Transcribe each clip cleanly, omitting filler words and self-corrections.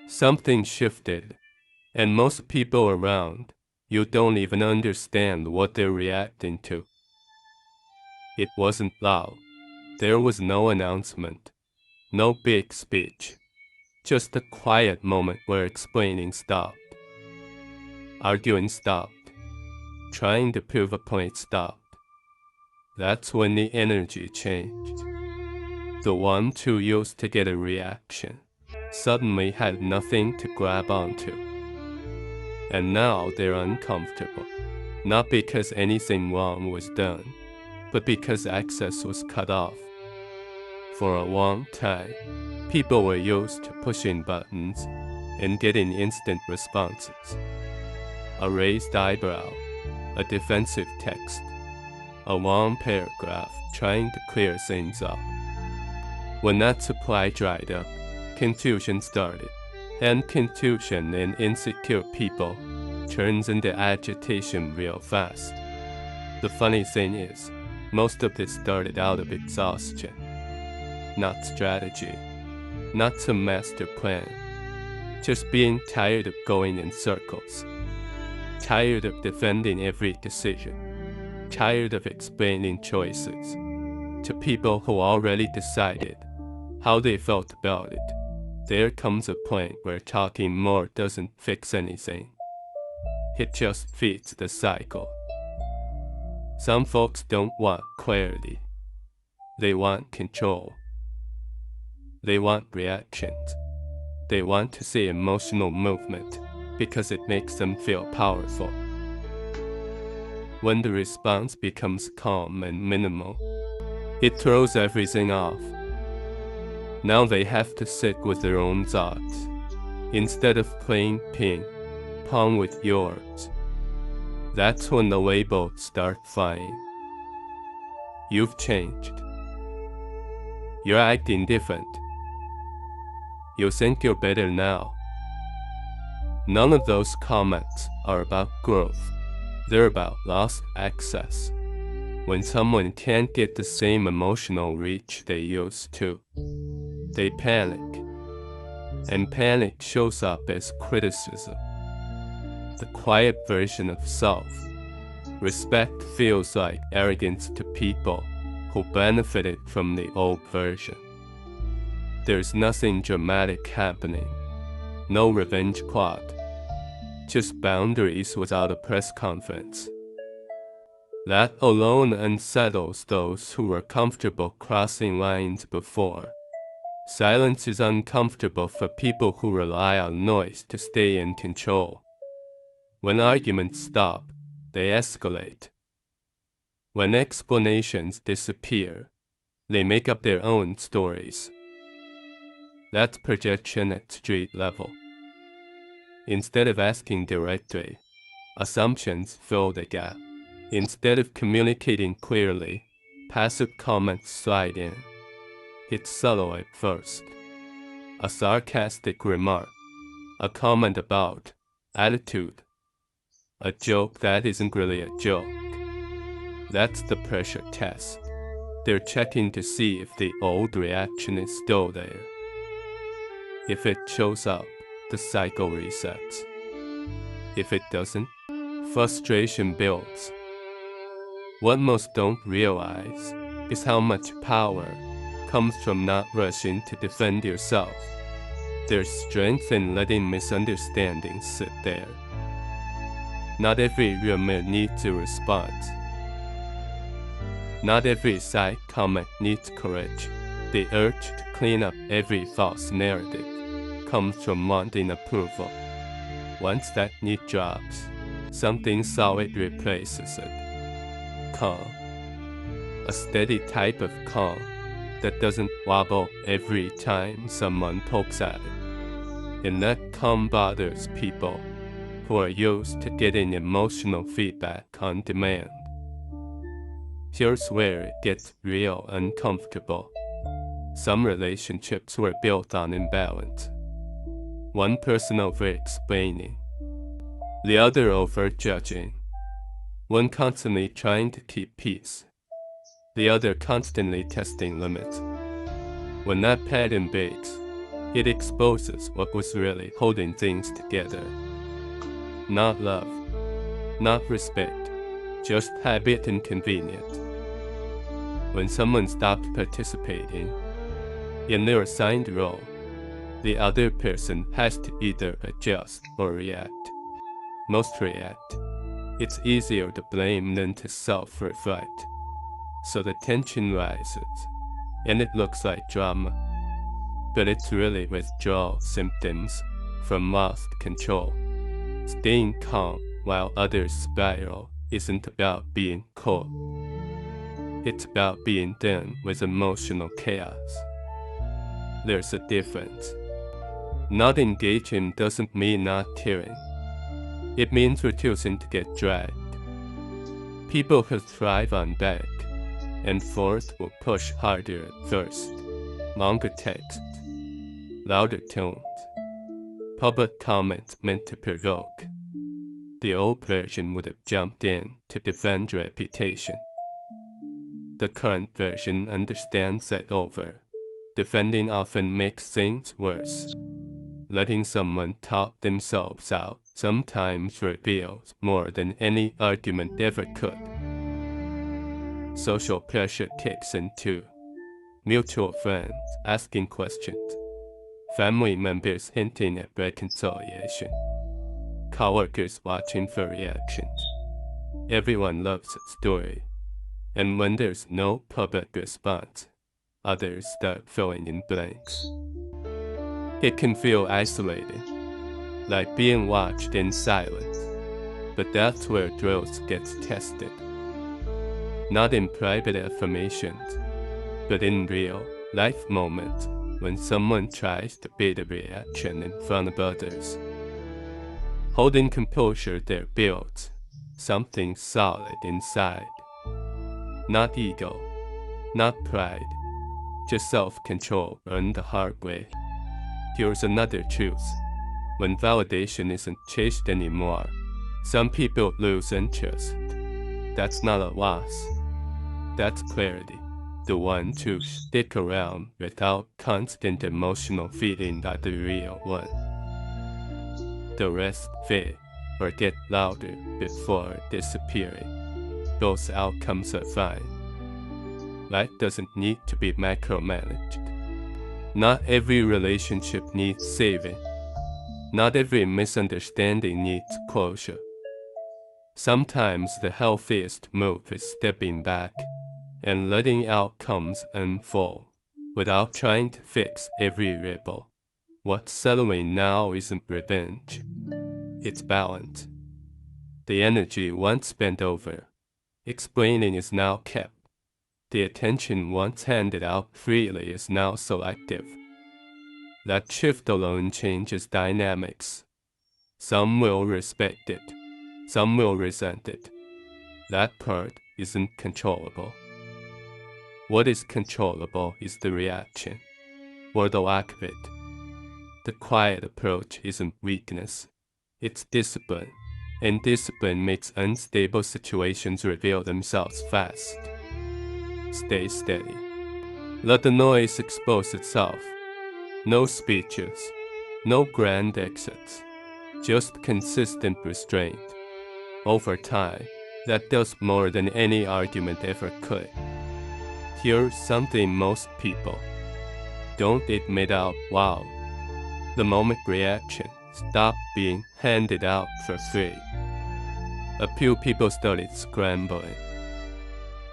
Something shifted, and most people around you don't even understand what they're reacting to. It wasn't loud. There was no announcement, no big speech, just a quiet moment where explaining stopped, arguing stopped, trying to prove a point stopped. That's when the energy changed. The ones who used to get a reaction suddenly had nothing to grab onto. And now they're uncomfortable, not because anything wrong was done, but because access was cut off. For a long time, people were used to pushing buttons and getting instant responses. A raised eyebrow, a defensive text, a long paragraph trying to clear things up. When that supply dried up, confusion started, and confusion in insecure people turns into agitation real fast. The funny thing is, most of this started out of exhaustion, not strategy, not some master plan, just being tired of going in circles, tired of defending every decision, tired of explaining choices to people who already decided how they felt about it. There comes a point where talking more doesn't fix anything. It just feeds the cycle. Some folks don't want clarity. They want control. They want reactions. They want to see emotional movement because it makes them feel powerful. When the response becomes calm and minimal, it throws everything off. Now they have to sit with their own thoughts, instead of playing ping-pong with yours. That's when the labels start flying. You've changed. You're acting different. You think you're better now. None of those comments are about growth. They're about lost access. When someone can't get the same emotional reach they used to, they panic. And panic shows up as criticism. The quiet version of self. Respect feels like arrogance to people who benefited from the old version. There's nothing dramatic happening. No revenge plot. Just boundaries without a press conference. That alone unsettles those who were comfortable crossing lines before. Silence is uncomfortable for people who rely on noise to stay in control. When arguments stop, they escalate. When explanations disappear, they make up their own stories. That's projection at street level. Instead of asking directly, assumptions fill the gap. Instead of communicating clearly, passive comments slide in. It's subtle at first. A sarcastic remark, a comment about attitude, a joke that isn't really a joke. That's the pressure test. They're checking to see if the old reaction is still there. If it shows up, the cycle resets. If it doesn't, frustration builds. What most don't realize is how much power comes from not rushing to defend yourself. There's strength in letting misunderstandings sit there. Not every rumor needs a response. Not every side comment needs courage. The urge to clean up every false narrative comes from wanting approval. Once that need drops, something solid replaces it. Calm. A steady type of calm that doesn't wobble every time someone pokes at it. And that calm bothers people who are used to getting emotional feedback on demand. Here's where it gets real uncomfortable. Some relationships were built on imbalance. One person over-explaining, the other over-judging. One constantly trying to keep peace, the other constantly testing limits. When that pattern breaks, It exposes what was really holding things together. Not love, not respect, just habit and convenience. When someone stopped participating in their assigned role, the other person has to either adjust or react. Most react. It's easier to blame than to self-reflect. So the tension rises, and it looks like drama. But it's really withdrawal symptoms from lost control. Staying calm while others spiral isn't about being cold. It's about being done with emotional chaos. There's a difference. Not engaging doesn't mean not caring. It means refusing to get dragged. People who thrive on back and forth will push harder at first. Longer texts, louder tones, public comments meant to provoke. The old version would have jumped in to defend reputation. The current version understands that over. Defending often makes things worse. Letting someone talk themselves out sometimes reveals more than any argument ever could. Social pressure kicks in too. Mutual friends asking questions. Family members hinting at reconciliation. Coworkers watching for reactions. Everyone loves a story. And when there's no public response, others start filling in blanks. It can feel isolating, like being watched in silence, but that's where growth gets tested. Not in private affirmations, but in real life moments when someone tries to be the reaction in front of others. Holding composure there builds something solid inside. Not ego, not pride, just self-control earned the hard way. Here's another truth. When validation isn't chased anymore, some people lose interest. That's not a loss. That's clarity. The one to stick around without constant emotional feeding are the real one. The rest fade or get louder before disappearing. Those outcomes are fine. Life doesn't need to be micromanaged. Not every relationship needs saving. Not every misunderstanding needs closure. Sometimes the healthiest move is stepping back and letting outcomes unfold without trying to fix every ripple. What's settling now isn't revenge. It's balance. The energy once spent over explaining is now kept. The attention once handed out freely is now selective. That shift alone changes dynamics. Some will respect it. Some will resent it. That part isn't controllable. What is controllable is the reaction, or the lack of it. The quiet approach isn't weakness. It's discipline. And discipline makes unstable situations reveal themselves fast. Stay steady. Let the noise expose itself. No speeches. No grand exits. Just consistent restraint. Over time, that does more than any argument ever could. Here's something most people don't admit out loud. The moment reaction stopped being handed out for free, a few people started scrambling.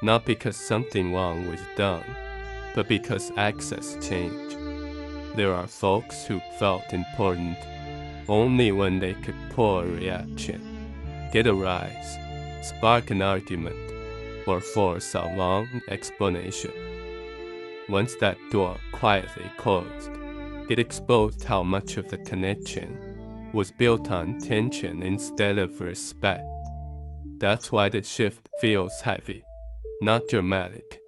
Not because something wrong was done, but because access changed. There are folks who felt important only when they could pull a reaction, get a rise, spark an argument, or force a long explanation. Once that door quietly closed, it exposed how much of the connection was built on tension instead of respect. That's why the shift feels heavy, not dramatic,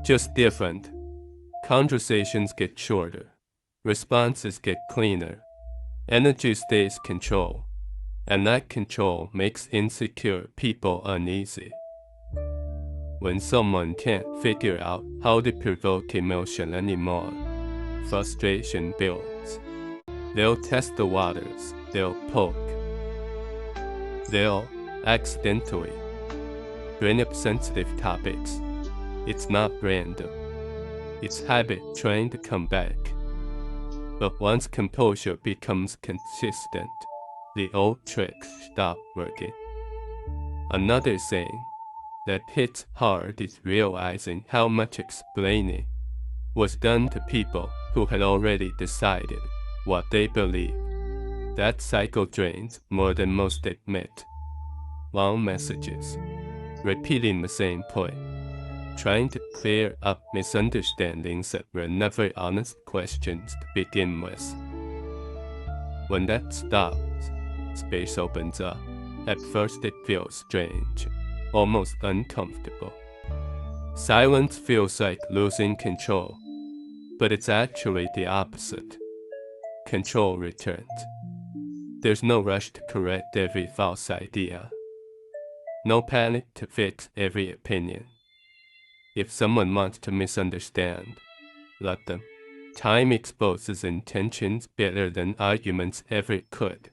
just different. Conversations get shorter, responses get cleaner, energy stays controlled, and that control makes insecure people uneasy. When someone can't figure out how to provoke emotion anymore, frustration builds. They'll test the waters, they'll poke, they'll accidentally bring up sensitive topics. It's not random. It's habit trying to come back. But once composure becomes consistent, the old tricks stop working. Another saying that hits hard is realizing how much explaining was done to people who had already decided what they believe. That cycle drains more than most admit. Long messages, repeating the same point, trying to clear up misunderstandings that were never honest questions to begin with. When that stops, space opens up. At first it feels strange, almost uncomfortable. Silence feels like losing control, but it's actually the opposite. Control returns. There's no rush to correct every false idea. No panic to fix every opinion. If someone wants to misunderstand, let them. Time exposes intentions better than arguments ever could.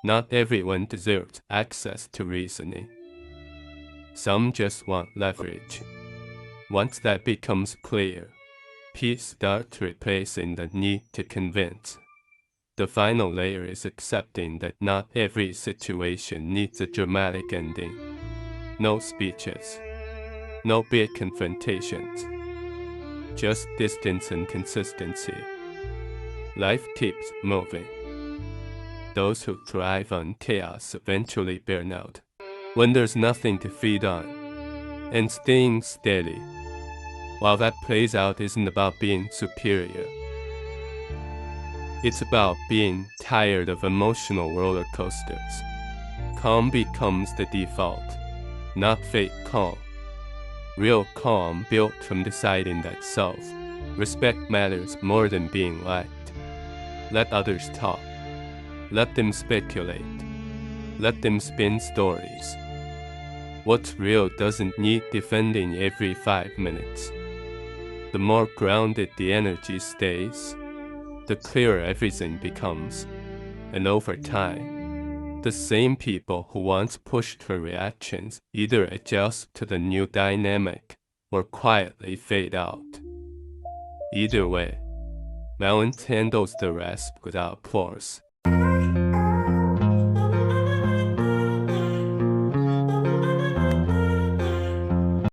Not everyone deserves access to reasoning. Some just want leverage. Once that becomes clear, peace starts replacing the need to convince. The final layer is accepting that not every situation needs a dramatic ending. No speeches. No big confrontations. Just distance and consistency. Life keeps moving. Those who thrive on chaos eventually burn out. When there's nothing to feed on. And staying steady, while that plays out, isn't about being superior. It's about being tired of emotional roller coasters. Calm becomes the default, not fake calm. Real calm built from deciding that self-respect matters more than being liked. Let others talk. Let them speculate. Let them spin stories. What's real doesn't need defending every 5 minutes. The more grounded the energy stays, the clearer everything becomes. And over time, the same people who once pushed for reactions either adjust to the new dynamic or quietly fade out. Either way, balance handles the rest without force.